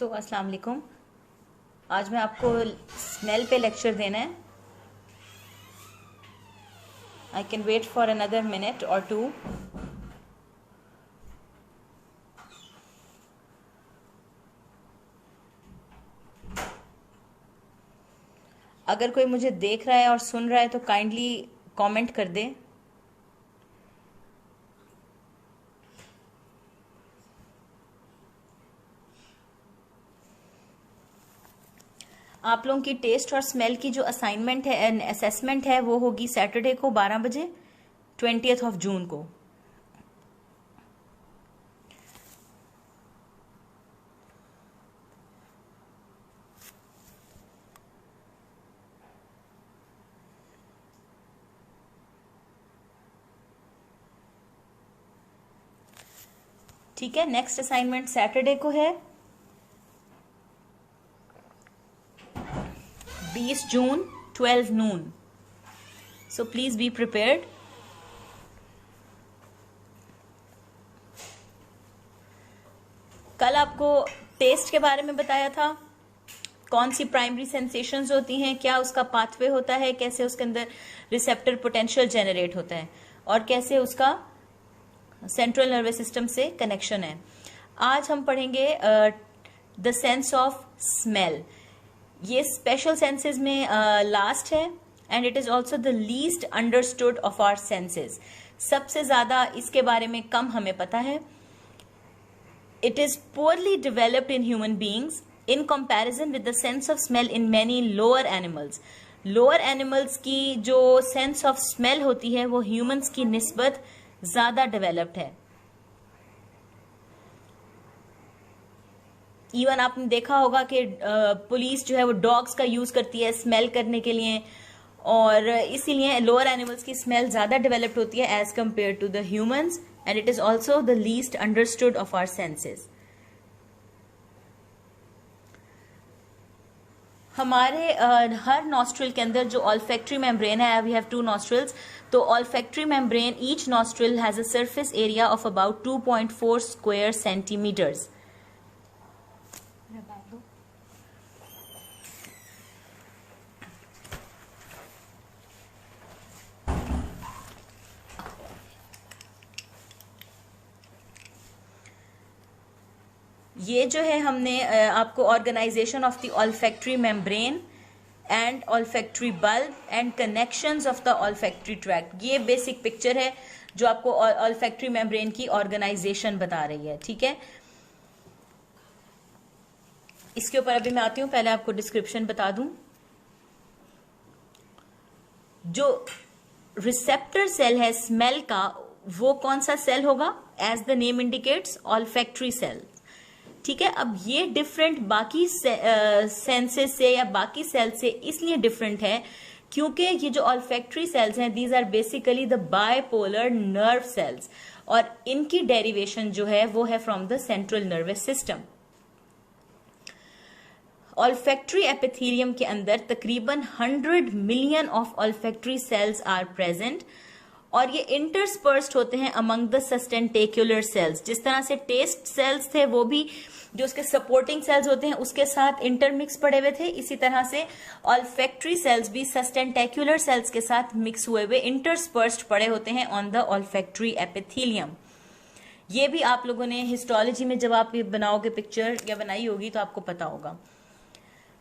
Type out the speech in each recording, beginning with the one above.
अस्सलाम वालेकुम। आज मैं आपको स्मेल पे लेक्चर देना है। I can wait for another minute or two. अगर कोई मुझे देख रहा है और सुन रहा है तो काइंडली कमेंट कर दे। आप लोगों की टेस्ट और स्मेल की जो असाइनमेंट है, असेसमेंट है, वो होगी सैटरडे को 12 बजे 20 जून को। ठीक है, नेक्स्ट असाइनमेंट सैटरडे को है 20 June 12 noon. So please be prepared. कल आपको टेस्ट के बारे में बताया था, कौन सी प्राइमरी सेंसेशंस होती हैं, क्या उसका पाथवे होता है, कैसे उसके अंदर रिसेप्टर पोटेंशियल जनरेट होता है और कैसे उसका सेंट्रल नर्वस सिस्टम से कनेक्शन है। आज हम पढ़ेंगे द सेंस ऑफ स्मेल। ये स्पेशल सेंसेस में लास्ट है and it is also the least understood of our senses. सबसे ज्यादा इसके बारे में कम हमें पता है। It is poorly developed in human beings in comparison with the sense of smell in many lower animals. Lower animals की जो सेंस ऑफ स्मेल होती है वो ह्यूमंस की निस्बत ज्यादा डेवलप्ड है। इवन आपने देखा होगा कि पुलिस जो है वो डॉग्स का यूज करती है स्मेल करने के लिए, और इसीलिए लोअर एनिमल्स की स्मेल ज्यादा डेवलप्ड होती है as compare to the humans and it is also the least understood of our senses. हमारे हर नॉस्ट्रिल के अंदर जो ऑल्फैक्टरी मेम्ब्रेन है, वी हैव 2 नॉस्ट्रिल्स, तो olfactory membrane each nostril has a surface area of about 2.4 square centimetres. ये जो है हमने आपको organisation of the olfactory membrane and olfactory bulb and connections of the olfactory tract, ये basic picture है जो आपको ऑल्फैक्टरी मेम्ब्रेन की ऑर्गेनाइजेशन बता रही है। ठीक है, इसके ऊपर अभी मैं आती हूं, पहले आपको डिस्क्रिप्शन बता दूं। जो रिसेप्टर सेल है स्मेल का, वो कौन सा सेल होगा? As the name indicates, olfactory cell. ठीक है, अब ये डिफरेंट बाकी सेंसेस से या बाकी सेल से इसलिए डिफरेंट है क्योंकि ये जो ऑल्फैक्टरी सेल्स हैं, these are basically the bipolar nerve cells, और इनकी डेरिवेशन जो है वो है from the central nervous system. Olfactory epithelium के अंदर तकरीबन 100 million of olfactory cells are present, और ये इंटरस्पर्स्ड होते हैं अमंग द सस्टेंटेक्युलर सेल्स। जिस तरह से टेस्ट सेल्स थे वो भी जो उसके सपोर्टिंग सेल्स होते हैं उसके साथ इंटरमिक्स पड़े हुए थे, इसी तरह से ऑल्फैक्टरी सेल्स भी सस्टेंटेक्युलर सेल्स के साथ मिक्स हुए हुए इंटरस्पर्स्ड पड़े होते हैं ऑन द ऑल्फैक्टरी एपिथेलियम। ये भी आप लोगों ने हिस्टोलॉजी में जब आप बनाओगे पिक्चर या बनाई होगी तो आपको पता होगा।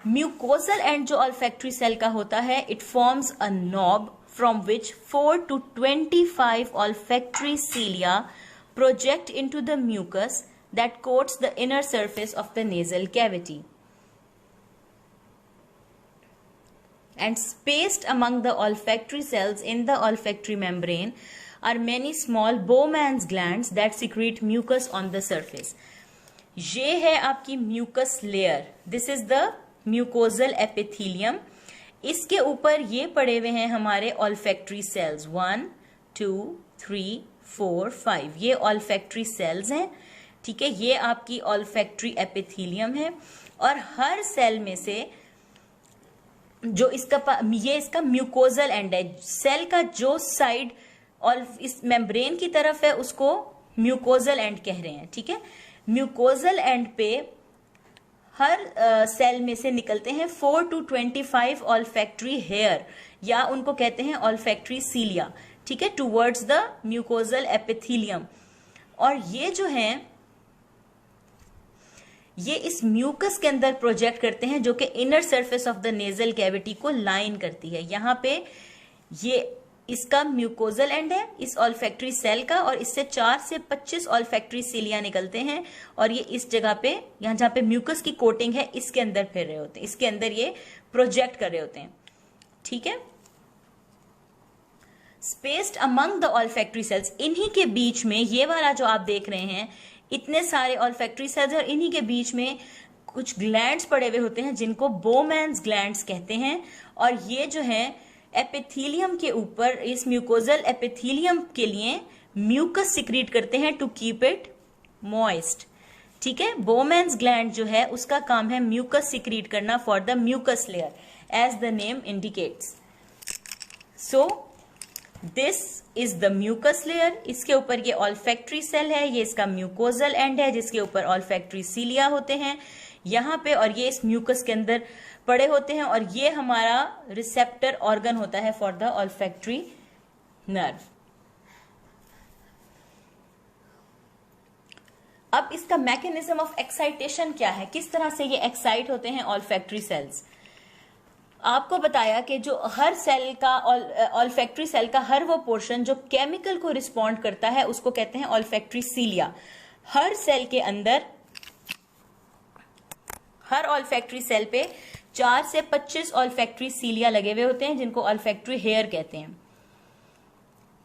म्यूकोजल एंड जो ऑल्फैक्टरी सेल का होता है, it forms a knob from which 4 to 25 olfactory cilia project into the mucus that coats the inner surface of the nasal cavity. And spaced among the olfactory cells in the olfactory membrane are many small Bowman's glands that secrete mucus on the surface. ये है आपकी mucus layer. This is the mucosal epithelium. इसके ऊपर ये पड़े हुए हैं हमारे ऑल्फैक्टरी सेल्स 1, 2, 3, 4, 5। ये ऑल्फैक्टरी सेल्स हैं। ठीक है, ये आपकी ऑल्फैक्टरी एपिथेलियम है, और हर सेल में से जो इसका म्यूकोजल एंड है, सेल का जो साइड और इस मेम्ब्रेन की तरफ है उसको म्यूकोजल एंड कह रहे हैं। ठीक है, म्यूकोजल एंड पे हर सेल में से निकलते हैं 4 to 25 ऑल्फैक्टरी हेयर, या उनको कहते हैं ऑल्फैक्टरी सीलिया, ठीक है, टुवर्ड्स द म्यूकोजल एपिथेलियम। और ये जो है ये इस म्यूकस के अंदर प्रोजेक्ट करते हैं, जो कि inner surface of the nasal cavity को लाइन करती है। यहाँ पे ये इसका म्यूकोजल एंड है इस ऑल्फैक्टरी सेल का, और इससे 4 से 25 ऑल्फैक्टरी सीलिया निकलते हैं, और ये इस जगह पे, यहाँ जहाँ पे म्यूकस की कोटिंग है, इसके अंदर फिर रहे होते हैं, इसके अंदर ये प्रोजेक्ट कर रहे होते हैं, ठीक है। Spaced among the olfactory cells, इन्हीं के बीच में, ये वाला जो आप देख रहे हैं, इतने सारे ऑल्फैक्टरी सेल्स, और इन्हीं के बीच में कुछ ग्लैंड्स पड़े हुए होते हैं जिनको बोमैन्स ग्लैंड्स कहते हैं। और ये जो है एपिथेलियम के ऊपर, इस म्यूकोजल एपिथेलियम के लिए म्यूकस सिक्रीट करते हैं टू कीप इट मॉइस्ट, ठीक है। बोमैन्स ग्लैंड जो है उसका काम है म्यूकस सिक्रीट करना for the mucus layer, as the name indicates. So this is the mucus layer, इसके ऊपर ये ऑल्फैक्टरी सेल है, ये इसका म्यूकोजल एंड है जिसके ऊपर ऑल्फैक्टरी सीलिया होते हैं यहाँ पे, और ये इस म्यूकस के अंदर पड़े होते हैं, और ये हमारा रिसेप्टर ऑर्गन होता है फॉर द ऑल्फैक्टरी नर्व। अब इसका मैकेनिज्म ऑफ एक्साइटेशन क्या है, किस तरह से ये एक्साइट होते हैं ऑल्फैक्टरी सेल्स। आपको बताया कि जो हर सेल का, ऑल्फैक्टरी सेल का हर वो पोर्शन जो केमिकल को रिस्पॉन्ड करता है उसको कहते हैं ऑल्फैक्टरी सीलिया। हर सेल के अंदर, हर ऑल्फैक्टरी सेल पे 4 से 25 ऑल्फैक्टरी सीलिया लगे हुए होते हैं जिनको ऑल्फैक्टरी हेयर कहते हैं,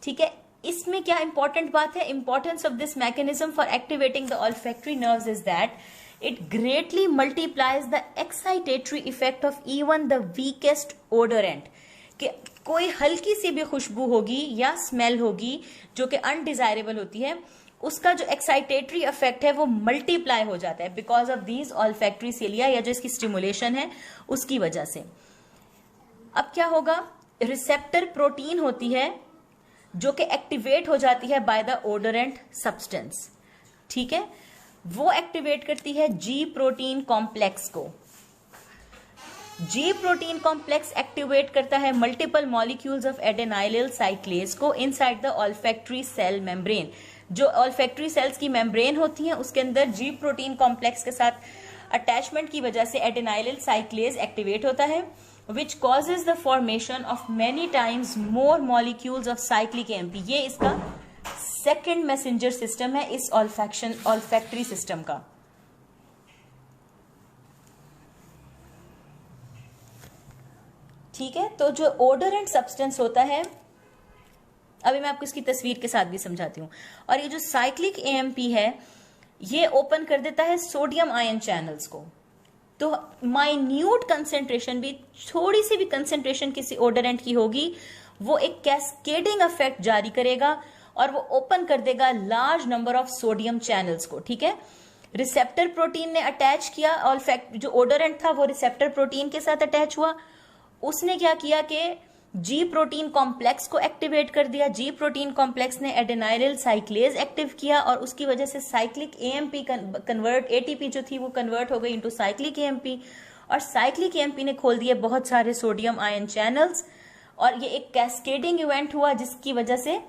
ठीक है। इसमें क्या इंपॉर्टेंट बात है, importance of this mechanism for activating the olfactory nerves is that it greatly multiplies the excitatory effect of even the weakest odorant। कि कोई हल्की सी भी खुशबू होगी या स्मेल होगी जो कि अनडिजायरेबल होती है, उसका जो एक्साइटेटरी इफेक्ट है वो मल्टीप्लाई हो जाता है बिकॉज ऑफ दीज ऑल्फैक्टरी सीलिया, या जो इसकी स्टिमुलेशन है उसकी वजह से। अब क्या होगा, रिसेप्टर प्रोटीन होती है जो कि एक्टिवेट हो जाती है बाय द ओडोरेंट सब्सटेंस, ठीक है। वो एक्टिवेट करती है जी प्रोटीन कॉम्प्लेक्स को। जी प्रोटीन कॉम्प्लेक्स एक्टिवेट करता है multiple molecules of adenylyl cyclase को inside the olfactory cell membrane. जो ऑल्फैक्टरी सेल्स की मेम्ब्रेन होती है उसके अंदर जी प्रोटीन कॉम्प्लेक्स के साथ अटैचमेंट की वजह से एडेनाइलिल साइक्लेज एक्टिवेट होता है, which causes the formation of many times more molecules of cyclic AMP. ये इसका सेकेंड मैसेंजर सिस्टम है इस ऑल्फैक्टरी सिस्टम का। ठीक है, तो जो ओडोरेंट सब्सटेंस होता है, अभी मैं आपको इसकी तस्वीर के साथ भी समझाती हूं। और ये जो साइक्लिक एएमपी है ये ओपन कर देता है सोडियम आयन चैनल्स को। तो माइन्यूट कंसेंट्रेशन भी, थोड़ी सी भी कंसेंट्रेशन किसी ओडोरेंट की होगी, वो एक कैस्केडिंग इफेक्ट जारी करेगा और वो ओपन कर देगा large number of sodium channels को, ठीक है। रिसेप्टर प्रोटीन ने अटैच किया, जो ओडोरेंट था वो रिसेप्टर प्रोटीन के साथ अटैच हुआ, उसने क्या किया कि जी प्रोटीन कॉम्प्लेक्स को एक्टिवेट कर दिया। जी प्रोटीन कॉम्प्लेक्स ने एडेनाइलिल साइक्लेज एक्टिव किया और उसकी वजह से साइक्लिक एएमपी कन्वर्ट, एटीपी जो थी वो कन्वर्ट हो गई इनटू साइक्लिक एएमपी, और साइक्लिक एएमपी ने खोल दिए बहुत सारे सोडियम आयन चैनल्स, और ये एक कैस्केडिंग इवेंट हुआ जिसकी वजह से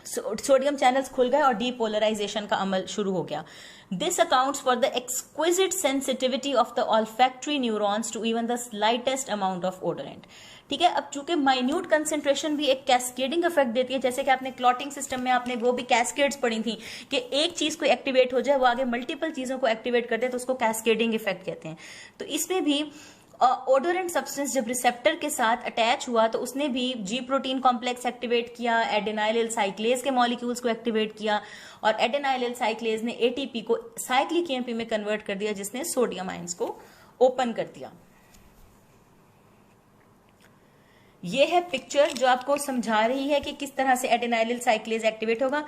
सोडियम चैनल्स खुल गए और डीपोलराइजेशन का अमल शुरू हो गया। This accounts for the exquisite sensitivity of the olfactory neurons to even the slightest amount of odorant, ठीक है। अब चूंकि माइन्यूट कंसेंट्रेशन भी एक कैस्केडिंग इफेक्ट देती है, जैसे कि आपने क्लॉटिंग सिस्टम में आपने वो भी कैस्केड्स पढ़ी थी कि एक चीज को एक्टिवेट हो जाए वो आगे मल्टीपल चीजों को एक्टिवेट करते हैं, तो उसको कैस्केडिंग इफेक्ट कहते हैं। तो इसमें भी ओडोरेंट सब्सटेंस जब रिसेप्टर के साथ अटैच हुआ तो उसने भी जी प्रोटीन कॉम्प्लेक्स एक्टिवेट किया, एडेनाइलिल साइक्लेज के मॉलिक्यूल्स को एक्टिवेट किया, और एडेनाइलिल साइक्लेज ने एटीपी को साइक्लिक एएमपी में कन्वर्ट कर दिया जिसने सोडियम आयंस को ओपन कर दिया। ये है पिक्चर जो आपको समझा रही है कि किस तरह से एडेनाइलिल साइक्लेज एक्टिवेट होगा।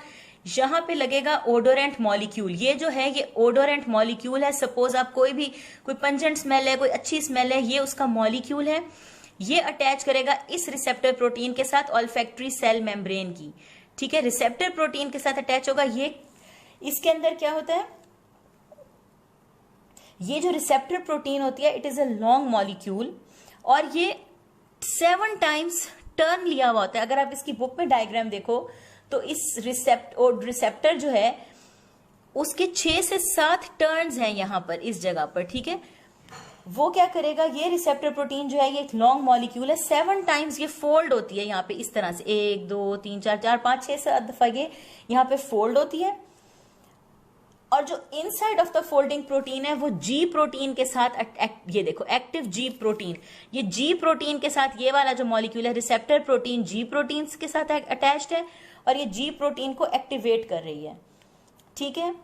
यहां पे लगेगा ओडोरेंट मॉलिक्यूल। ये जो है ये ओडोरेंट मॉलिक्यूल है। सपोज आप कोई पंजेंट स्मेल है, कोई अच्छी स्मेल है, ये उसका मॉलिक्यूल है। ये अटैच करेगा इस रिसेप्टर प्रोटीन के साथ ऑल्फैक्टरी सेल मेम्ब्रेन की, ठीक है। रिसेप्टर प्रोटीन के साथ अटैच होगा। ये इसके अंदर क्या होता है, ये जो रिसेप्टर प्रोटीन होती है, it is a long molecule और ये 7 टाइम्स टर्न लिया हुआ होता है। अगर आप इसकी बुक में डायग्राम देखो तो इस रिसेप्टर जो है उसके 6 से 7 टर्न्स हैं यहाँ पर, इस जगह पर, ठीक है। वो क्या करेगा, ये रिसेप्टर प्रोटीन जो है ये एक लॉन्ग मॉलिक्यूल है, 7 टाइम्स ये फोल्ड होती है यहाँ पे इस तरह से, 1 2 3 4 4 5 6 7 दफा ये यहाँ पे फोल्ड होती है। और जो inside of the folding protein है वो जी प्रोटीन के साथ, ये देखो एक्टिव जी प्रोटीन, ये जी प्रोटीन के साथ ये वाला जो मॉलिक्यूल है रिसेप्टर प्रोटीन जी प्रोटीन के साथ अटैच्ड है और ये जी प्रोटीन को एक्टिवेट कर रही है, ठीक है।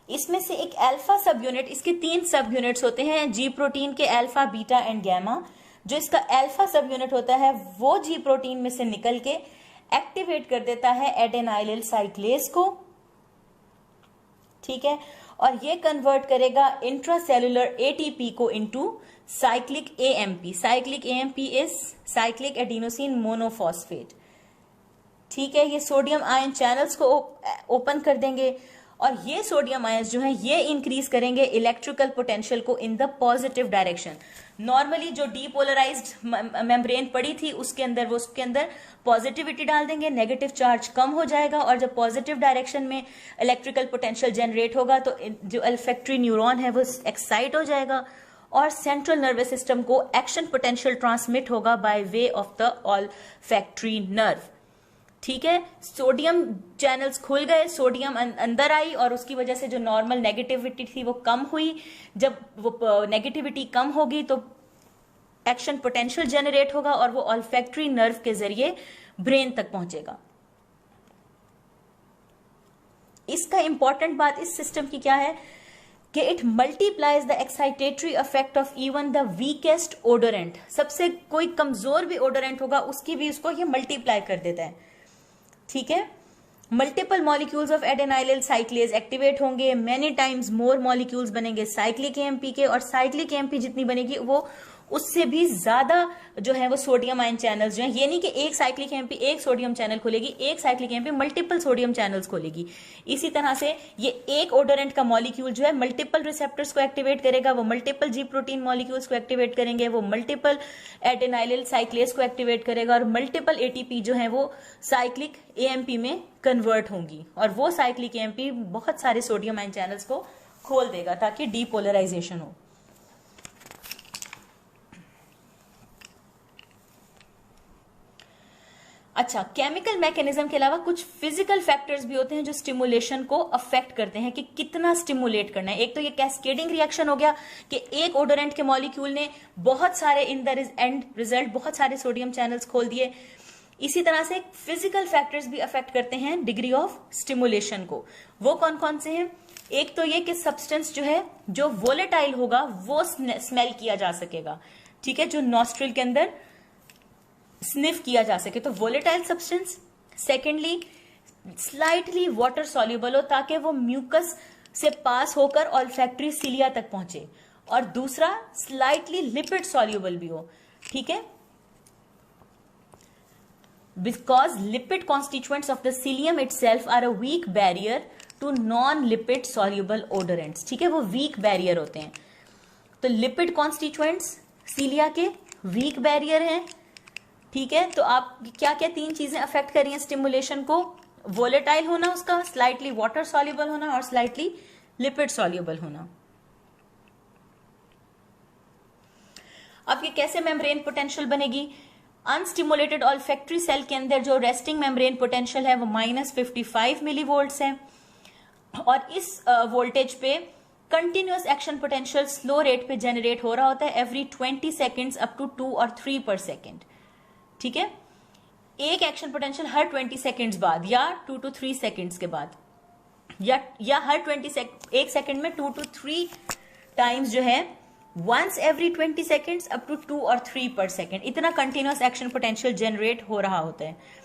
इसमें से एक अल्फा सब यूनिट, इसके 3 सब यूनिट्स होते हैं जी प्रोटीन के, अल्फा बीटा एंड गैमा। जो इसका अल्फा सब यूनिट होता है वो जी प्रोटीन में से निकल के एक्टिवेट कर देता है एडेनाइलिल साइक्लेज को, ठीक है। और ये कन्वर्ट करेगा इंट्रासेलुलर एटीपी को into cyclic AMP. Cyclic AMP is cyclic adenosine monophosphate, ठीक है। ये सोडियम आयन चैनल्स को ओपन कर देंगे और ये सोडियम आयंस जो है ये इंक्रीज करेंगे इलेक्ट्रिकल पोटेंशियल को in the positive direction. Normally जो डीपोलराइज्ड मेम्ब्रेन पड़ी थी उसके अंदर पॉजिटिविटी डाल देंगे, नेगेटिव चार्ज कम हो जाएगा और जब पॉजिटिव डायरेक्शन में इलेक्ट्रिकल पोटेंशियल जनरेट होगा तो जो अल्फैक्टरी न्यूरॉन है वो एक्साइट हो जाएगा और सेंट्रल नर्वस सिस्टम को एक्शन पोटेंशियल ट्रांसमिट होगा by way of the olfactory nerve, ठीक है। सोडियम चैनल्स खुल गए, सोडियम अंदर आई और उसकी वजह से जो नॉर्मल नेगेटिविटी थी वो कम हुई। जब वो नेगेटिविटी कम होगी तो एक्शन पोटेंशियल जनरेट होगा और वो ऑल्फैक्टरी नर्व के जरिए ब्रेन तक पहुंचेगा। इसका इंपॉर्टेंट बात इस सिस्टम की क्या है कि it multiplies the excitatory effect of even the weakest odorant. सबसे कोई कमजोर भी ओडोरेंट होगा उसकी भी उसको ये मल्टीप्लाई कर देता है, ठीक है। Multiple molecules of adenylyl cyclase activate होंगे, मेनी टाइम्स मोर मॉलिक्यूल्स बनेंगे साइक्लिक एएमपी के और साइक्लिक एएमपी जितनी बनेगी वो उससे भी ज्यादा जो है वो सोडियम आयन चैनल्स जो है, ये नहीं कि एक साइक्लिक एएमपी एक सोडियम चैनल खोलेगी, एक cyclic AMP multiple sodium channels खोलेगी। इसी तरह से ये एक ओडोरेंट का मॉलिक्यूल जो है मल्टीपल रिसेप्टर्स को एक्टिवेट करेगा, वो मल्टीपल जी प्रोटीन मॉलिक्यूल्स को एक्टिवेट करेंगे, वो मल्टीपल एडेनाइलिल साइक्लेज को एक्टिवेट करेगा और मल्टीपल एटीपी जो है वो साइक्लिक एएमपी में कन्वर्ट होंगी और वो साइक्लिक एएमपी बहुत सारे सोडियम आयन चैनल्स को खोल देगा ताकि डीपोलराइजेशन हो। अच्छा, केमिकल मैकेनिज्म के अलावा कुछ फिजिकल फैक्टर्स भी होते हैं जो स्टिमुलेशन को अफेक्ट करते हैं कि कितना स्टिमुलेट करना है। एक तो ये कैस्केडिंग रिएक्शन हो गया कि एक ओडोरेंट के मॉलिक्यूल ने बहुत सारे इन द एंड रिजल्ट बहुत सारे सोडियम चैनल्स खोल दिए। इसी तरह से फिजिकल फैक्टर्स भी अफेक्ट करते हैं डिग्री ऑफ स्टिमुलेशन को। वो कौन कौन से हैं? एक तो ये कि सब्सटेंस जो है जो वोलेटाइल होगा वो स्मेल किया जा सकेगा, ठीक है, जो नॉस्ट्रिल के अंदर स्निफ किया जा सके, तो volatile substance. Secondly slightly water soluble हो ताकि वो म्यूकस से पास होकर ऑल्फैक्टरी सिलिया तक पहुंचे, और दूसरा स्लाइटली लिपिड सॉल्युबल भी हो, ठीक है, because lipid constituents of the cilium itself are a weak barrier to non lipid soluble odorants, ठीक है, वो वीक बैरियर होते हैं। तो लिपिड कॉन्स्टिट्यूएंट्स सीलिया के वीक बैरियर हैं, ठीक है। तो आप क्या क्या 3 चीजें अफेक्ट कर रही हैं स्टिमुलेशन को? वोलेटाइल होना उसका, स्लाइटली वाटर सॉल्युबल होना और स्लाइटली लिपिड सॉल्युबल होना। अब ये कैसे मेम्ब्रेन पोटेंशियल बनेगी? अनस्टिमुलेटेड ऑल्फैक्टरी सेल के अंदर जो रेस्टिंग मेम्ब्रेन पोटेंशियल है वो -55 मिलीवोल्ट्स है और इस वोल्टेज पे continuous action potential slow rate पे जनरेट हो रहा होता है एवरी 20 सेकेंड्स अप टू 2 और 3 पर सेकेंड, ठीक है। एक एक्शन पोटेंशियल हर 20 सेकेंड्स बाद या 2 to 3 सेकेंड्स के बाद या हर 1 सेकेंड में 2 to 3 टाइम्स जो है once every 20 seconds up to 2 और 3 पर सेकेंड, इतना कंटिन्यूअस एक्शन पोटेंशियल जनरेट हो रहा होता है।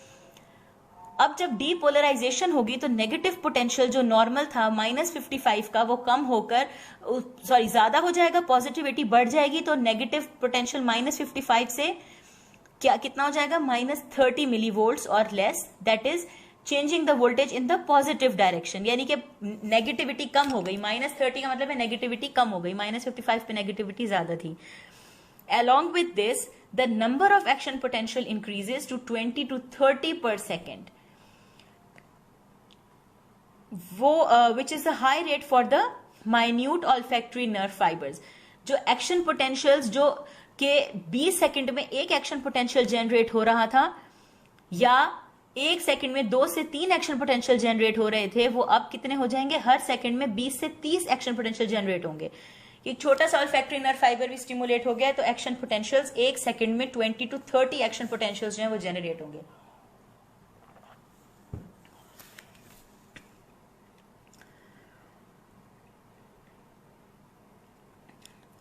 अब जब डीपोलराइजेशन होगी तो नेगेटिव पोटेंशियल जो नॉर्मल था -55 का वो कम होकर ज्यादा हो जाएगा, पॉजिटिविटी बढ़ जाएगी, तो नेगेटिव पोटेंशियल -55 से कितना हो जाएगा? -30 मिलीवोल्ट्स और less, that is changing the voltage in the positive direction, यानी कि नेगेटिविटी कम हो गई। -30 का मतलब है नेगेटिविटी कम हो गई, -55 पे नेगेटिविटी ज्यादा थी। Along with this, the number of action potential increases to 20 to 30 per second, which is a high rate for the minute olfactory nerve fibers. जो एक्शन पोटेंशियल्स जो के 20 सेकंड में एक एक्शन पोटेंशियल जनरेट हो रहा था, या एक सेकंड में 2 से 3 एक्शन पोटेंशियल जनरेट हो रहे थे, वो अब कितने हो जाएंगे? हर सेकंड में 20 से 30 एक्शन पोटेंशियल जनरेट होंगे। एक छोटा सा ऑल्फैक्टरी नर्व फाइबर भी स्टिमुलेट हो गया तो एक्शन पोटेंशियल्स एक सेकंड में 20 to 30 एक्शन पोटेंशियल्स जो है वो जनरेट होंगे।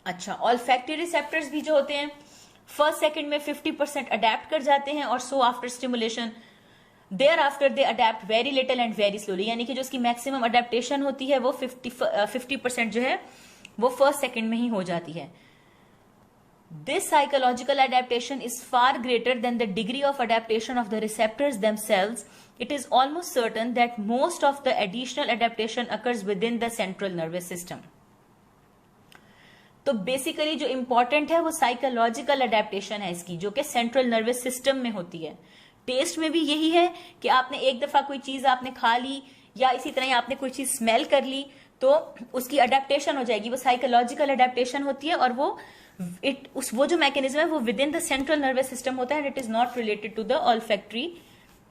अच्छा, ऑल्फैक्टरी रिसेप्टर्स भी जो होते हैं फर्स्ट सेकंड में 50% अडेप्ट कर जाते हैं, और so after stimulation there after they adapt very little and very slowly, यानी कि जो उसकी मैक्सिमम अडेप्टेशन होती है वो 50% जो है वो फर्स्ट सेकंड में ही हो जाती है। This psychological adaptation is far greater than the degree of adaptation of the receptors themselves. It is almost certain that most of the additional adaptation occurs with in the central nervous system. तो basically जो important है वो psychological adaptation है इसकी, जो कि central nervous system में होती है। टेस्ट में भी यही है कि आपने एक दफा कोई चीज आपने खा ली, या इसी तरह आपने कोई चीज स्मेल कर ली, तो उसकी अडेप्टेशन हो जाएगी, वो साइकोलॉजिकल अडेप्टेशन होती है, और वो जो मैकेनिज्म है वो within the central nervous system होता है, it is not related to the olfactory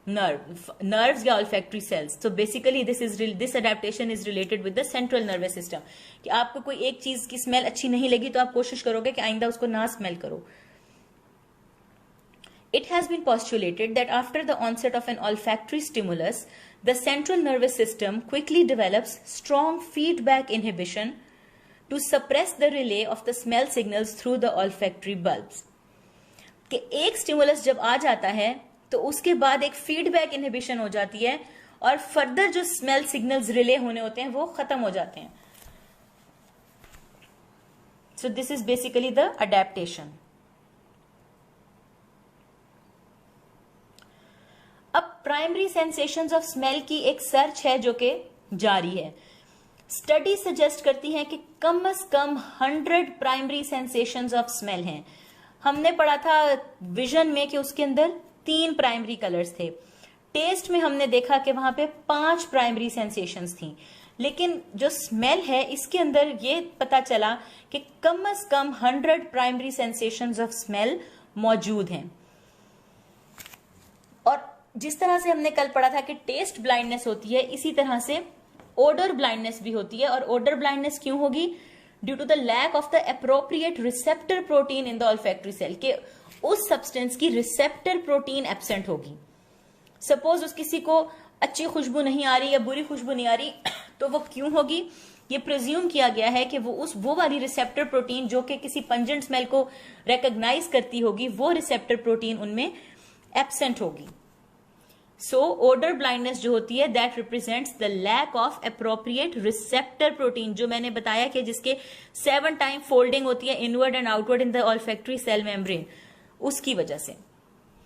nerves या ऑल्फैक्टरी सेल्स। तो basically this adaptation is related with the central nervous system, कि आपको कोई एक चीज की स्मेल अच्छी नहीं लगी तो आप कोशिश करोगे कि आइंदा उसको ना स्मेल करो। It has been postulated that after the onset of an olfactory stimulus, the central nervous system quickly develops strong feedback inhibition to suppress the relay of the smell signals through the olfactory bulbs. कि एक stimulus जब आ जाता है तो उसके बाद एक feedback inhibition हो जाती है, और फर्दर जो स्मेल सिग्नल्स रिले होने होते हैं वो खत्म हो जाते हैं। So this is basically the adaptation. अब प्राइमरी सेंसेशंस ऑफ स्मेल की एक सर्च है जो कि जारी है। स्टडी सजेस्ट करती है कि कम से कम 100 प्राइमरी सेंसेशंस ऑफ स्मेल हैं। हमने पढ़ा था विजन में कि उसके अंदर 3 प्राइमरी कलर्स थे। टेस्ट में हमने देखा कि वहां पे 5 प्राइमरी सेंसेशंस थी, लेकिन जो स्मेल है इसके अंदर ये पता चला कि कम से कम 100 प्राइमरी सेंसेशंस ऑफ स्मेल मौजूद हैं। और जिस तरह से हमने कल पढ़ा था कि टेस्ट ब्लाइंडनेस होती है, इसी तरह से ओडर ब्लाइंडनेस भी होती है। और ओडर ब्लाइंडनेस क्यों होगी? Due to the lack of the appropriate receptor protein in the olfactory cell, के उस सब्सटेंस की रिसेप्टर प्रोटीन एब्सेंट होगी। सपोज उस किसी को अच्छी खुशबू नहीं आ रही या बुरी खुशबू नहीं आ रही, तो वो क्यों होगी? ये प्रिज्यूम किया गया है कि वो वाली रिसेप्टर प्रोटीन जो कि किसी पंजेंट स्मेल को रिकॉग्नाइज करती होगी, वो रिसेप्टर प्रोटीन उनमें एब्सेंट होगी। सो ओडर ब्लाइंडनेस जो होती है that represents the lack of appropriate receptor protein, जो मैंने बताया कि जिसके 7 टाइम फोल्डिंग होती है inward and outward in the olfactory cell membrane, उसकी वजह से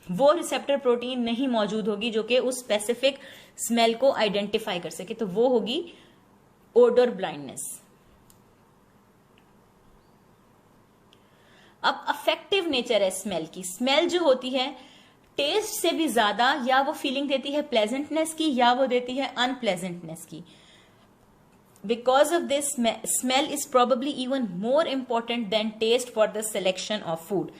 वो रिसेप्टर प्रोटीन नहीं मौजूद होगी जो कि उस स्पेसिफिक स्मेल को आइडेंटिफाई कर सके, तो वो होगी ओडर ब्लाइंडनेस। अब अफेक्टिव नेचर है स्मेल की। स्मेल जो होती है टेस्ट से भी ज्यादा या वो फीलिंग देती है प्लेजेंटनेस की या वो देती है अनप्लेजेंटनेस की। Because of this smell is probably even more important than taste for the selection of food.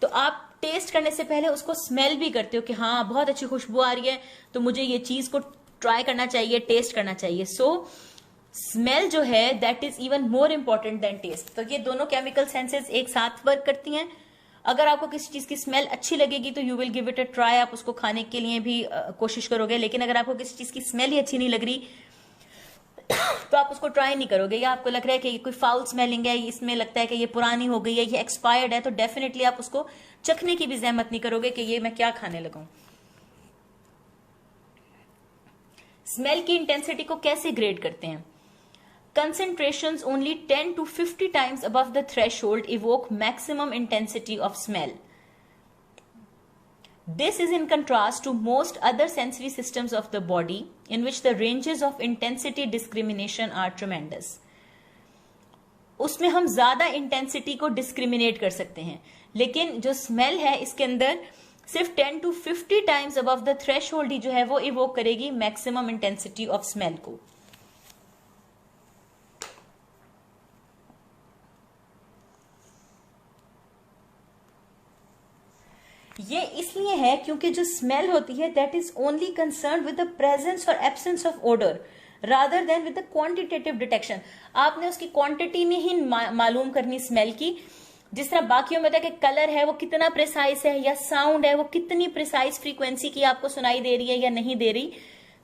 तो आप टेस्ट करने से पहले उसको स्मेल भी करते हो कि हाँ बहुत अच्छी खुशबू आ रही है तो मुझे ये चीज को ट्राई करना चाहिए, टेस्ट करना चाहिए। सो स्मेल जो है that is even more important than taste. तो ये दोनों केमिकल सेंसेस एक साथ वर्क करती हैं। अगर आपको किसी चीज की स्मेल अच्छी लगेगी तो you will give it a try, आप उसको खाने के लिए भी कोशिश करोगे। लेकिन अगर आपको किसी चीज की स्मेल ही अच्छी नहीं लग रही तो आप उसको ट्राई नहीं करोगे, या आपको लग रहा है कि कोई फाउल स्मेलिंग है, इसमें लगता है कि ये पुरानी हो गई है, ये एक्सपायर्ड है, तो डेफिनेटली आप उसको चखने की भी जहमत नहीं करोगे कि ये मैं क्या खाने लगा। स्मेल की इंटेंसिटी को कैसे ग्रेड करते हैं? Concentrations only 10 to 50 times above the threshold evoke maximum intensity of smell. This is in contrast to most other sensory systems of the body in which the ranges of intensity discrimination are tremendous. उसमें हम ज्यादा intensity को discriminate कर सकते हैं, लेकिन जो smell है इसके अंदर सिर्फ 10 to 50 times above the threshold ही जो है वो इवोक करेगी मैक्सिमम इंटेंसिटी ऑफ स्मेल को. ये इसलिए है क्योंकि जो स्मेल होती है that is only concern with the presence or absence of odour rather than with the quantitative detection. आपने उसकी क्वांटिटी में ही मालूम करनी स्मेल की. जिस तरह बाकियों में होता है कि कलर है वो कितना प्रिसाइज है, या साउंड है वो कितनी प्रिसाइज फ्रीक्वेंसी की आपको सुनाई दे रही है या नहीं दे रही.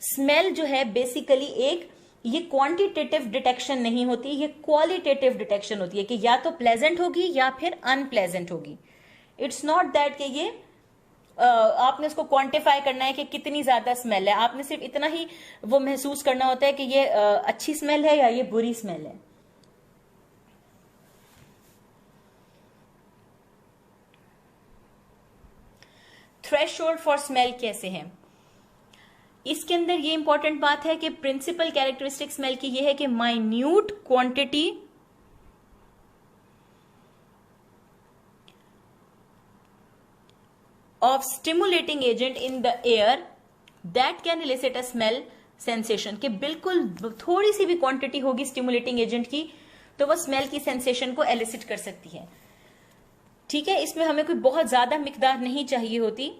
स्मेल जो है बेसिकली एक ये क्वांटिटेटिव डिटेक्शन नहीं होती, ये क्वालिटेटिव डिटेक्शन होती है कि या तो प्लेजेंट होगी या फिर अनप्लेजेंट होगी. इट्स नॉट दैट कि ये आपने उसको क्वांटिफाई करना है कि कितनी ज्यादा स्मेल है. आपने सिर्फ इतना ही वो महसूस करना होता है कि ये अच्छी स्मेल है या ये बुरी स्मेल है. थ्रेशहोल्ड फॉर स्मेल कैसे है, इसके अंदर ये इंपॉर्टेंट बात है कि प्रिंसिपल कैरेक्टरिस्टिक स्मेल की ये है कि minute quantity of stimulating agent in the air that can elicit a smell sensation. कि बिल्कुल थोड़ी सी भी क्वांटिटी होगी स्टिमुलेटिंग एजेंट की तो वो स्मेल की सेंसेशन को एलिसिट कर सकती है. ठीक है, इसमें हमें कोई बहुत ज्यादा मिकदार नहीं चाहिए होती.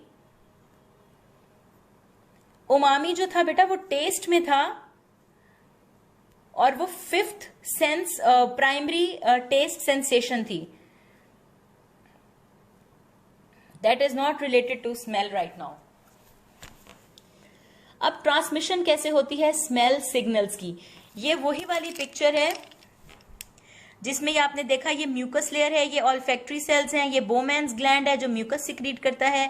उमामी जो था बेटा वो टेस्ट में था और वो fifth sense primary taste sensation थी. That is not related to smell right now. अब ट्रांसमिशन कैसे होती है स्मेल सिग्नल्स की, ये वही वाली पिक्चर है जिसमें ये आपने देखा ये म्यूकस लेयर है, ये ऑल्फैक्टरी सेल्स हैं, ये बोमेन्स ग्लैंड है जो म्यूकस सिक्रीट करता है,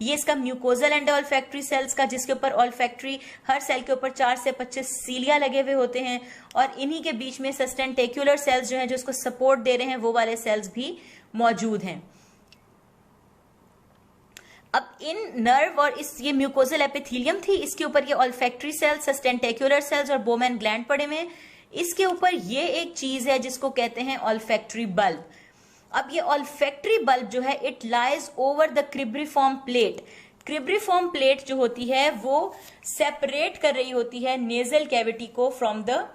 ये इसका म्यूकोजल एंड ऑल्फैक्टरी सेल्स का जिसके ऊपर ऑल्फैक्टरी हर सेल के ऊपर 4 से 25 सीलिया लगे हुए होते हैं, और इन्हीं के बीच में सस्टेंटेक्युलर सेल्स जो हैं जो इसको सपोर्ट दे रहे हैं वो वाले सेल्स भी मौजूद हैं. अब इन नर्व और इस ये म्यूकोजल एपिथेलियम थी, इसके ऊपर ये ऑल्फैक्टरी सेल्स, सस्टेंटेक्युलर सेल्स और बोमेन ग्लैंड पड़े हुए हैं. इसके ऊपर ये एक चीज है जिसको कहते हैं ऑल्फैक्टरी बल्ब. अब ये ऑल्फैक्टरी बल्ब जो है it lies over the cribriform plate. Cribriform plate जो होती है वो सेपरेट कर रही होती है नेजल कैविटी को फ्रॉम द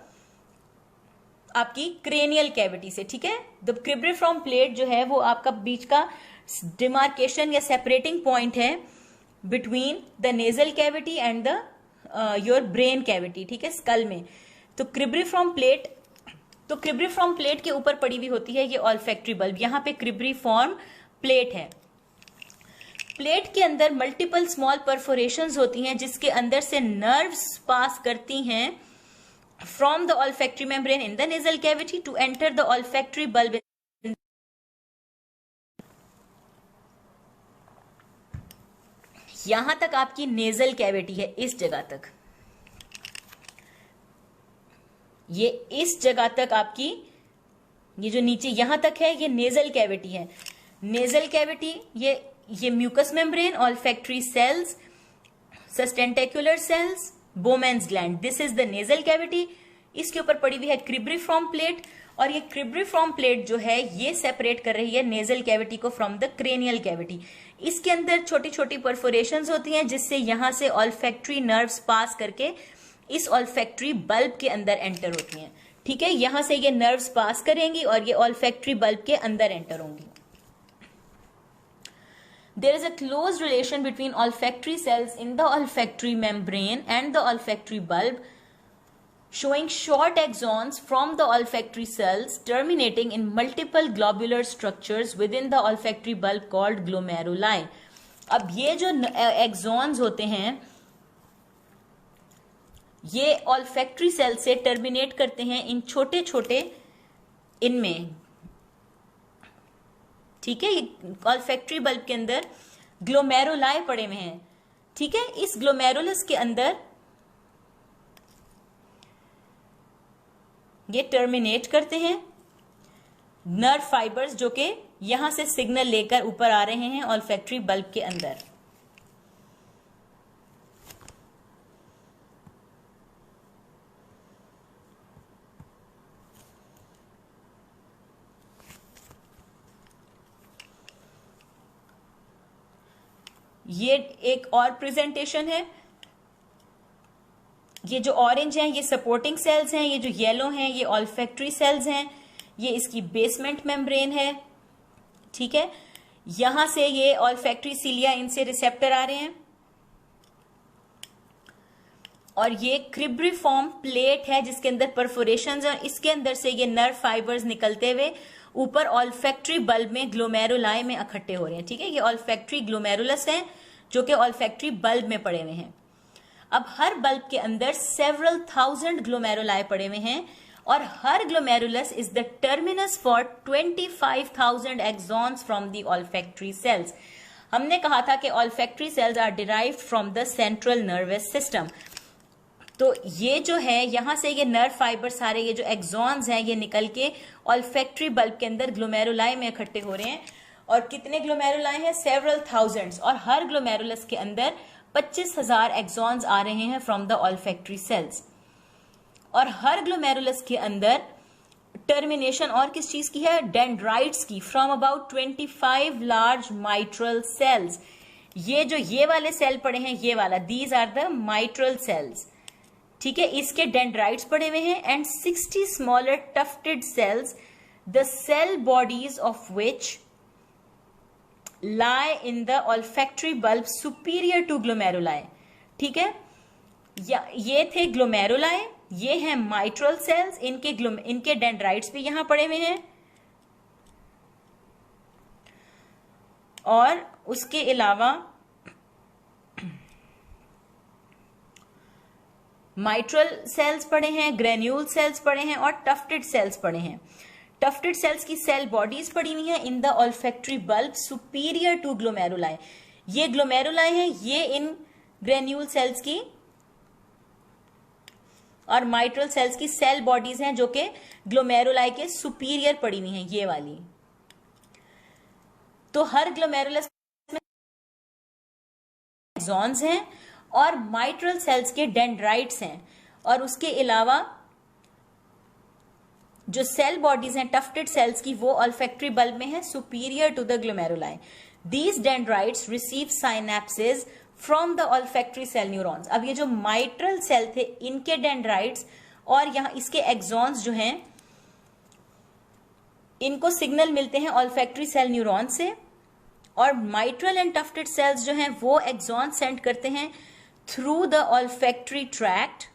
आपकी क्रेनियल कैविटी से. ठीक है, द क्रिब्रिफॉर्म प्लेट जो है वो आपका बीच का डिमार्केशन या सेपरेटिंग पॉइंट है between the nasal cavity and the your brain cavity. ठीक है, स्कल में. तो क्रिब्रिफॉर्म प्लेट के ऊपर पड़ी हुई होती है ये ऑल्फैक्टरी बल्ब. यहां पे क्रिब्रिफॉर्म प्लेट है. प्लेट के अंदर मल्टीपल स्मॉल परफोरेशंस होती हैं जिसके अंदर से नर्व्स पास करती हैं from the olfactory membrane in the nasal cavity to enter the olfactory bulb. यहां तक आपकी नेजल कैविटी है, इस जगह तक, ये इस जगह तक आपकी ये जो नीचे यहां तक है ये नेजल कैविटी है. नेजल कैविटी ये mucous membrane, olfactory cells, sustentacular cells, Bowman's gland, this is the nasal cavity. इसके ऊपर पड़ी हुई है क्रिब्रिफॉर्म प्लेट, और ये क्रिब्रिफॉर्म प्लेट जो है ये सेपरेट कर रही है नेजल कैविटी को फ्रॉम द क्रेनियल कैविटी. इसके अंदर छोटी छोटी परफोरेशंस होती हैं जिससे यहां से ऑल्फैक्टरी नर्व्स पास करके इस ऑल्फैक्टरी बल्ब के अंदर एंटर होती हैं. ठीक है, यहां से ये नर्व्स पास करेंगी और ये ऑल्फैक्टरी बल्ब के अंदर एंटर होंगी. There is a close relation between olfactory cells in the olfactory membrane and the olfactory bulb, showing short axons from the olfactory cells terminating in multiple globular structures within the olfactory bulb called glomeruli. अब ये जो axons होते हैं ये olfactory cells से terminate करते हैं इन छोटे छोटे इनमें. ठीक है, ऑल्फैक्टरी बल्ब के अंदर ग्लोमेरुलाई पड़े हुए हैं. ठीक है, इस ग्लोमेरुलस के अंदर ये टर्मिनेट करते हैं नर्व फाइबर्स जो कि यहां से सिग्नल लेकर ऊपर आ रहे हैं ऑल्फैक्टरी बल्ब के अंदर. ये एक और प्रेजेंटेशन है। ये जो ऑरेंज हैं ये सपोर्टिंग सेल्स हैं, ये जो येलो हैं ये ऑल्फैक्टरी सेल्स हैं, ये इसकी बेसमेंट मेम्ब्रेन है। ठीक है, यहां से ये ऑल्फैक्टरी सीलिया, इनसे रिसेप्टर आ रहे हैं, और ये क्रिब्रिफॉर्म प्लेट है जिसके अंदर परफोरेशंस हैं, इसके अंदर से ये नर्व फाइबर्स निकलते हुए ऊपर ऑल्फैक्टरी बल्ब में ग्लोमेरुलाई में इकट्ठे हो रहे हैं। ठीक है, ये ऑल्फैक्टरी ग्लोमेरुलस हैं जो कि ऑल्फैक्टरी बल्ब में पड़े हुए हैं। अब हर बल्ब के अंदर सेवरल थाउजेंड ग्लोमेरुलाई पड़े हुए हैं, और हर glomerulus is the terminus for 25,000 axons from the olfactory cells. हमने कहा था कि olfactory cells are derived from the central nervous system. तो ये जो है यहां से ये नर्व फाइबर सारे, ये जो एक्सॉन्स हैं, ये निकल के ऑल्फैक्टरी बल्ब के अंदर ग्लोमेरुलाई में इकट्ठे हो रहे हैं। और कितने ग्लोमेरुलाई हैं? सेवरल थाउजेंड्स, और हर ग्लोमेरुलस के अंदर 25,000 एक्सॉन्स आ रहे हैं फ्रॉम द ऑल्फैक्टरी सेल्स। और हर ग्लोमेरुलस के अंदर टर्मिनेशन और किस चीज की है? डेंड्राइट्स की, from about 25 large mitral cells. ये जो ये वाले सेल पड़े हैं, ये वाला, these are the mitral cells. ठीक है, इसके डेंड्राइट्स पड़े हुए हैं, and 60 smaller tufted cells, the cell bodies of which lie in the olfactory bulb superior to glomeruli। ठीक है, ये थे ग्लोमेरुलाई, ये हैं माइट्रल सेल्स, इनके डेंड्राइट्स भी यहां पड़े हुए हैं। और उसके अलावा माइट्रल सेल्स पड़े हैं, ग्रेन्यूल सेल्स पड़े हैं, और टफ्टेड सेल्स पड़े हैं। टफ्टेड सेल्स की सेल बॉडीज पड़ी हुई हैं in the olfactory bulb superior to glomeruli. ये ग्लोमेरुलाई है, ये इन ग्रेन्यूल सेल्स की और माइट्रल सेल्स की सेल बॉडीज हैं जो कि ग्लोमेरुलाई के सुपीरियर पड़ी हुई हैं, ये वाली। तो हर ग्लोमेरुलस में एक्सॉन्स हैं और माइट्रल सेल्स के डेंड्राइट्स हैं, और उसके अलावा जो सेल बॉडीज हैं टफ्टेड सेल्स की, वो ऑल्फैक्टरी बल्ब में है superior to the glomeruli. These dendrites receive synapses from the olfactory cell neurons. अब ये जो माइट्रल सेल थे, इनके डेंड्राइट्स और यहां इसके एक्सॉन्स जो हैं, इनको सिग्नल मिलते हैं ऑल्फैक्टरी सेल न्यूरॉन से, और माइट्रल एंड टफ्टेड सेल्स जो हैं वो एक्सॉन सेंड करते हैं through the olfactory tract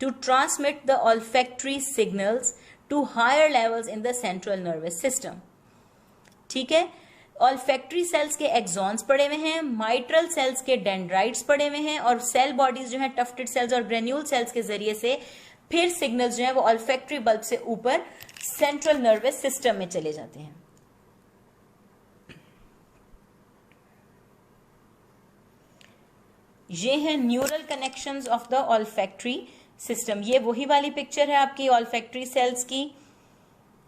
to transmit the olfactory signals to higher levels in the central nervous system। ठीक है, ऑल्फैक्टरी सेल्स के एक्सॉन्स पड़े हुए हैं, माइट्रल सेल्स के डेंड्राइट्स पड़े हुए हैं, और सेल बॉडीज जो है टफ्टेड सेल्स और ग्रेन्यूल सेल्स के जरिए से फिर सिग्नल्स जो है वो ऑल्फैक्टरी बल्ब से ऊपर सेंट्रल नर्वस सिस्टम में चले जाते हैं। ये है neural connections of the olfactory system. ये वही वाली पिक्चर है आपकी ऑल्फैक्टरी सेल्स की।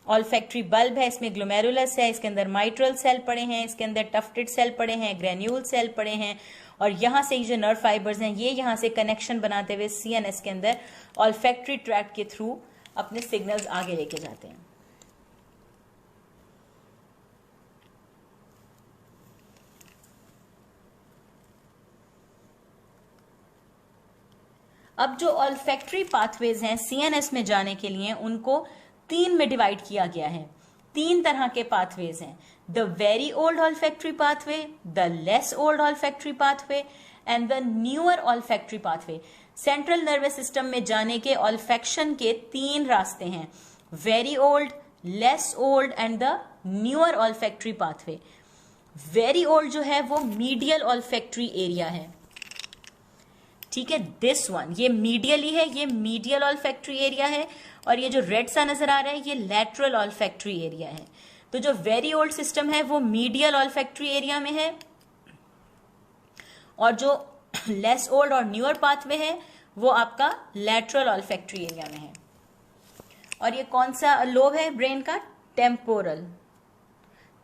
ऑल्फैक्टरी बल्ब है, इसमें ग्लोमेरुलस है, इसके अंदर माइट्रल सेल पड़े हैं, इसके अंदर टफ्टेड सेल पड़े हैं, ग्रेन्यूल सेल पड़े हैं, और यहां से जो नर्व फाइबर्स हैं ये यहां से कनेक्शन बनाते हुए सीएनएस के अंदर ऑल्फैक्टरी ट्रैक्ट के थ्रू अपने सिग्नल्स आगे लेके जाते हैं। अब जो ऑल्फैक्टरी पाथवेज हैं सीएनएस में जाने के लिए, उनको 3 में डिवाइड किया गया है। 3 तरह के पाथवेज हैं, the very old olfactory pathway, the less old olfactory pathway, and the newer olfactory pathway. Central nervous system में जाने के ऑल्फैक्शन के 3 रास्ते हैं, very old, less old and the newer olfactory pathway. Very old जो है वो मीडियल ऑल्फैक्टरी एरिया है। ठीक है, दिस वन, ये मीडियली है, ये मीडियल ऑल्फैक्टरी एरिया है, और ये जो रेड सा नजर आ रहा है ये लैटरल ऑल्फैक्टरी एरिया है। तो जो वेरी ओल्ड सिस्टम है वो मीडियल ऑल्फैक्टरी एरिया में है, और जो लेस ओल्ड और न्यूअर पाथवे है वो आपका लैटरल ऑल्फैक्टरी एरिया में है। और ये कौन सा लोब है ब्रेन का? टेम्पोरल।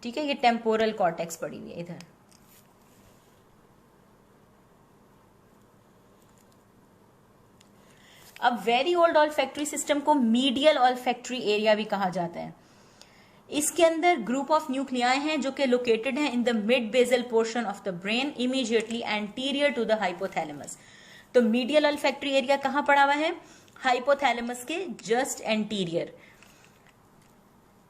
ठीक है, ये टेम्पोरल कॉर्टेक्स पड़ी हुई है इधर। अब वेरी ओल्ड ऑल्फैक्टरी सिस्टम को मीडियल ऑल्फैक्टरी एरिया भी कहा जाता है। इसके अंदर ग्रुप ऑफ न्यूक्लियाई हैं जो कि लोकेटेड हैं in the mid basal portion of the brain immediately anterior to the hypothalamus. तो मीडियल ऑल्फैक्टरी एरिया कहां पड़ा हुआ है? हाइपोथैलेमस के just anterior.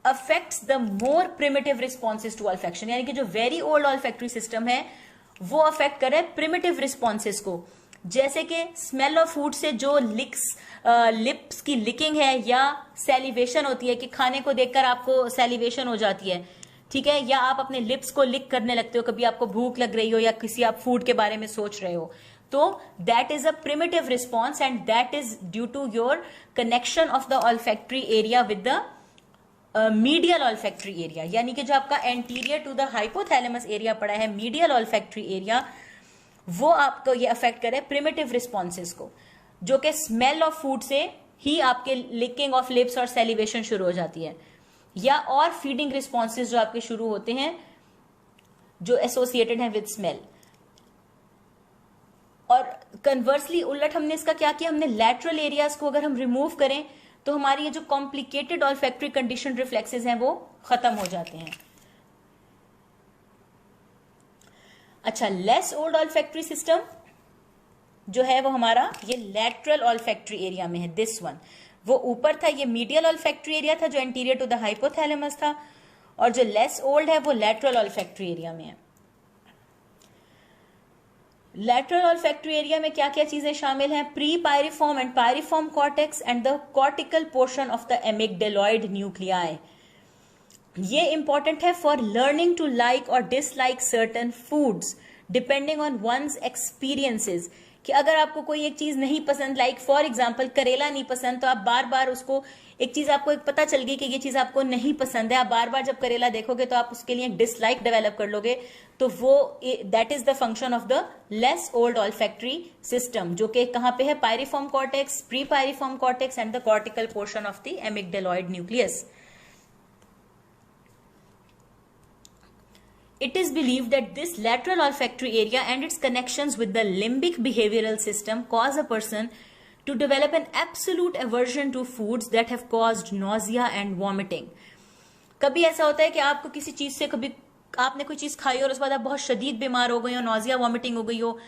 Affects the more primitive responses to olfaction, यानी कि जो वेरी ओल्ड ऑल्फैक्टरी सिस्टम है वो अफेक्ट कर रहा है प्रिमिटिव रिस्पॉन्सेज को, जैसे कि स्मेल ऑफ फूड से जो लिप्स की लिकिंग है, या सैलिवेशन होती है कि खाने को देखकर आपको सैलिवेशन हो जाती है, ठीक है, या आप अपने लिप्स को लिक करने लगते हो कभी आपको भूख लग रही हो या किसी आप फूड के बारे में सोच रहे हो, तो that is a primitive response and that is due to your connection of the olfactory area with the medial olfactory area. यानी कि जो आपका anterior to the hypothalamus area पड़ा है, मीडियल ऑल्फैक्टरी एरिया, वो आपको ये अफेक्ट करे प्रिमिटिव रिस्पॉन्सेज को, जो कि स्मेल ऑफ फूड से ही आपके लिकिंग ऑफ लिप्स और सेलिवेशन शुरू हो जाती है, या और फीडिंग रिस्पॉन्सेज जो आपके शुरू होते हैं जो एसोसिएटेड हैं विद स्मेल। और कन्वर्सली उलट हमने इसका क्या किया, हमने लैटरल एरियाज को अगर हम रिमूव करें तो हमारी ये जो कॉम्प्लिकेटेड ऑल्फैक्टरी कंडीशन रिफ्लेक्सेस हैं वो खत्म हो जाते हैं। अच्छा, लेस ओल्ड ऑल्फैक्टरी सिस्टम जो है वो हमारा ये लैटरल ऑल्फैक्टरी एरिया में है, दिस वन। वो ऊपर था, ये मीडियल ऑल्फैक्टरी एरिया था जो एंटीरियर टू द हाइपोथैलेमस था, और जो लेस ओल्ड है वो लैटरल ऑल्फैक्टरी एरिया में है। लैटरल ऑल्फैक्टरी एरिया में क्या क्या चीजें शामिल हैं? Pre piriform and piriform cortex and the cortical portion of the amygdaloid nuclei. ये इंपॉर्टेंट है फॉर लर्निंग टू लाइक और dislike certain foods depending on one's experiences, कि अगर आपको कोई एक चीज नहीं पसंद, लाइक फॉर एग्जांपल करेला नहीं पसंद, तो आप बार बार उसको, एक चीज आपको एक पता चल गई कि ये चीज आपको नहीं पसंद है, आप बार बार जब करेला देखोगे तो आप उसके लिए एक डिसलाइक डेवलप कर लोगे, तो वो that is the function of the less old olfactory system, जो कि कहां पे है? Piriform cortex, pre piriform cortex and the cortical portion of the amygdaloid nucleus. It is believed that this lateral olfactory area and its connections with the limbic behavioral system cause a person to develop an absolute aversion to foods that have caused nausea and vomiting. कभी ऐसा होता है कि आपको किसी चीज से, कभी आपने कोई चीज खाई और उसके बाद आप बहुत शदीद बीमार हो गई हो, नोजिया वॉमिटिंग हो गई हो,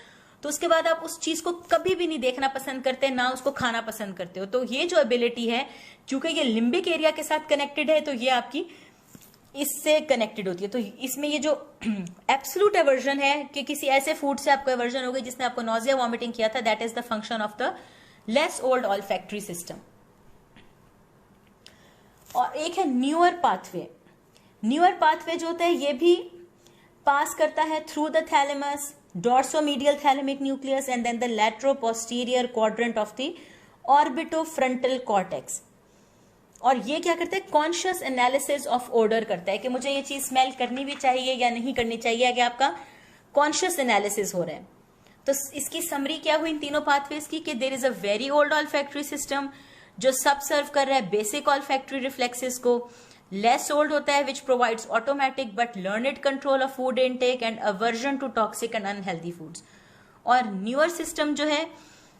तो उसके बाद आप उस चीज को कभी भी नहीं देखना पसंद करते, ना उसको खाना पसंद करते हो। तो ये जो एबिलिटी है, चूंकि ये लिम्बिक एरिया के साथ कनेक्टेड है, तो ये आपकी इससे कनेक्टेड होती है। तो इसमें ये जो एब्सोल्यूट एवर्जन है कि किसी ऐसे फूड से आपको एवर्जन हो गई जिसने आपको नोजिया वॉमिटिंग किया था, that is the function of the less old olfactory system. और एक है न्यूअर पाथवे। न्यूअर पाथवे जो होता है ये भी पास करता है through the thalamus, dorsomedial thalamic nucleus and then the latero posterior quadrant of the orbitofrontal cortex. और ये क्या करता है? कॉन्शियस एनालिसिस ऑफ ऑर्डर करता है कि मुझे ये चीज स्मेल करनी भी चाहिए या नहीं करनी चाहिए, कि आपका कॉन्शियस एनालिसिस हो रहा है। तो इसकी समरी क्या हुई इन तीनों पाथवेज की, कि there is a very old olfactory system जो सब सर्व कर रहा है बेसिक ऑल्फैक्टरी रिफ्लेक्सेस को। लेस ओल्ड होता है which provides automatic but learned control of food intake and aversion to toxic and unhealthy foods. और न्यूअर सिस्टम जो है,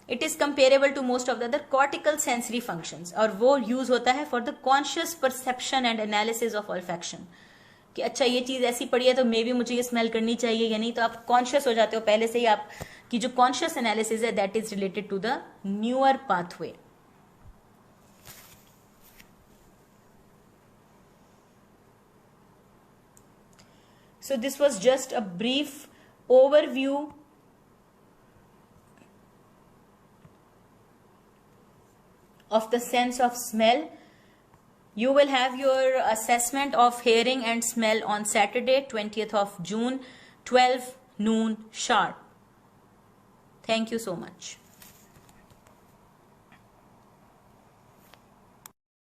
it is comparable to most of the other cortical sensory functions, और वो use होता है for the conscious perception and analysis of olfaction, कि अच्छा ये चीज ऐसी पड़ी है तो मे बी मुझे ये स्मेल करनी चाहिए या नहीं, तो आप कॉन्शियस हो जाते हो पहले से ही। आप की जो कॉन्शियस एनालिसिस है that is related to the newer pathway. So this was just a brief overview of the sense of smell. You will have your assessment of hearing and smell on Saturday, 20th of June, 12 noon sharp. Thank you so much.